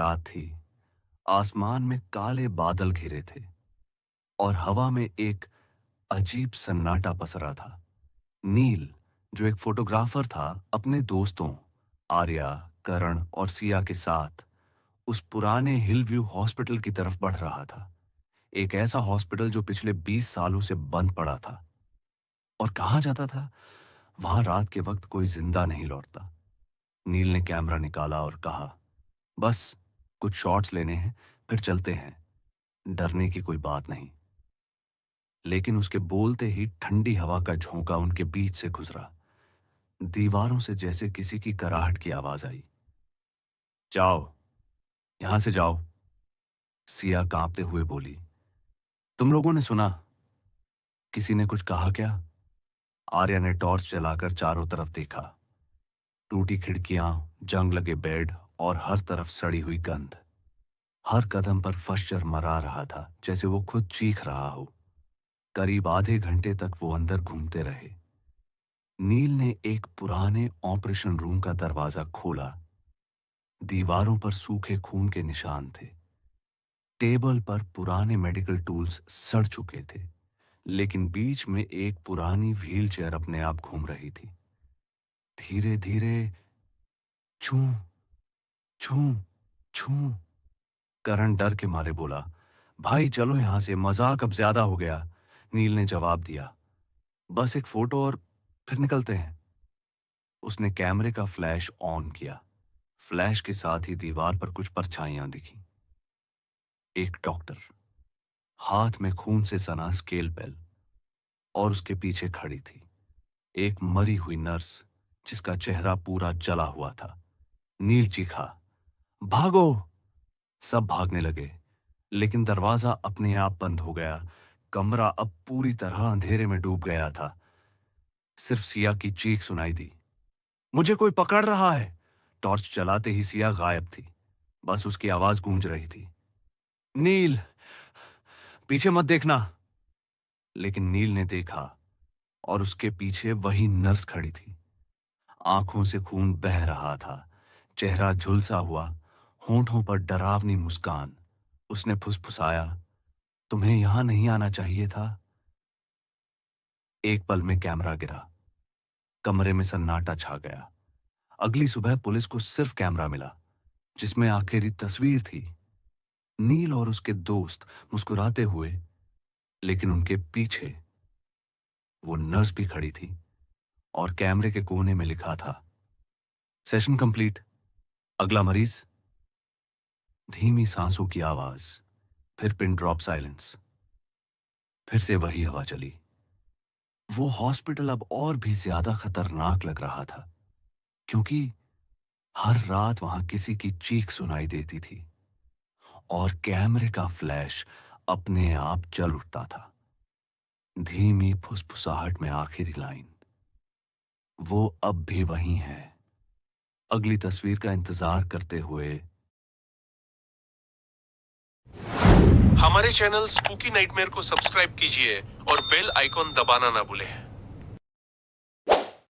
रात थी। आसमान में काले बादल घिरे थे और हवा में एक अजीब सन्नाटा पसरा था। नील, जो एक फोटोग्राफर था, अपने दोस्तों आर्या, करण और सिया के साथ उस पुराने हिल व्यू हॉस्पिटल की तरफ बढ़ रहा था। एक ऐसा हॉस्पिटल जो पिछले 20 सालों से बंद पड़ा था। और कहाँ जाता था? वहां रात के वक्त कोई जिंदा नहीं लौटता। नील ने कैमरा निकाला और कहा, बस कुछ शॉट्स लेने हैं, फिर चलते हैं। डरने की कोई बात नहीं। लेकिन उसके बोलते ही ठंडी हवा का झोंका उनके बीच से गुजरा। दीवारों से जैसे किसी की कराहट की आवाज आई। जाओ, यहां से जाओ, सिया कांपते हुए बोली। तुम लोगों ने सुना? किसी ने कुछ कहा क्या? आर्या ने टॉर्च जलाकर चारों तरफ देखा। टूटी खिड़कियां, जंग लगे बेड और हर तरफ सड़ी हुई गंध। हर कदम पर फर्श चरमरा रहा था, जैसे वो खुद चीख रहा हो। करीब आधे घंटे तक वो अंदर घूमते रहे। नील ने एक पुराने ऑपरेशन रूम का दरवाजा खोला। दीवारों पर सूखे खून के निशान थे। टेबल पर पुराने मेडिकल टूल्स सड़ चुके थे, लेकिन बीच में एक पुरानी व्हीलचेयर अपने आप घूम रही थी। धीरे धीरे छू छू छू। करण डर के मारे बोला, भाई चलो यहां से, मजाक अब ज्यादा हो गया। नील ने जवाब दिया, बस एक फोटो और फिर निकलते हैं। उसने कैमरे का फ्लैश ऑन किया। फ्लैश के साथ ही दीवार पर कुछ परछाइयां दिखीं। एक डॉक्टर, हाथ में खून से सना स्केल पेल, और उसके पीछे खड़ी थी एक मरी हुई नर्स जिसका चेहरा पूरा जला हुआ था। नील चीखा, भागो! सब भागने लगे, लेकिन दरवाजा अपने आप बंद हो गया। कमरा अब पूरी तरह अंधेरे में डूब गया था। सिर्फ सिया की चीख सुनाई दी, मुझे कोई पकड़ रहा है। टॉर्च जलाते ही सिया गायब थी। बस उसकी आवाज गूंज रही थी, नील, पीछे मत देखना। लेकिन नील ने देखा, और उसके पीछे वही नर्स खड़ी थी। आंखों से खून बह रहा था, चेहरा झुलसा हुआ, होंठों पर डरावनी मुस्कान। उसने फुसफुसाया, तुम्हें यहां नहीं आना चाहिए था। एक पल में कैमरा गिरा। कमरे में सन्नाटा छा गया। अगली सुबह पुलिस को सिर्फ कैमरा मिला, जिसमें आखिरी तस्वीर थी नील और उसके दोस्त मुस्कुराते हुए, लेकिन उनके पीछे वो नर्स भी खड़ी थी और कैमरे के कोने में लिखा था, सेशन कंप्लीट, अगला मरीज। धीमी सांसों की आवाज, फिर पिन ड्रॉप साइलेंस। फिर से वही हवा चली। वो हॉस्पिटल अब और भी ज्यादा खतरनाक लग रहा था, क्योंकि हर रात वहां किसी की चीख सुनाई देती थी और कैमरे का फ्लैश अपने आप जल उठता था। धीमी फुसफुसाहट में आखिरी लाइन, वो अब भी वहीं है, अगली तस्वीर का इंतजार करते हुए। हमारे चैनल स्पूकी नाइटमेयर को सब्सक्राइब कीजिए और बेल आइकॉन दबाना ना भूलें।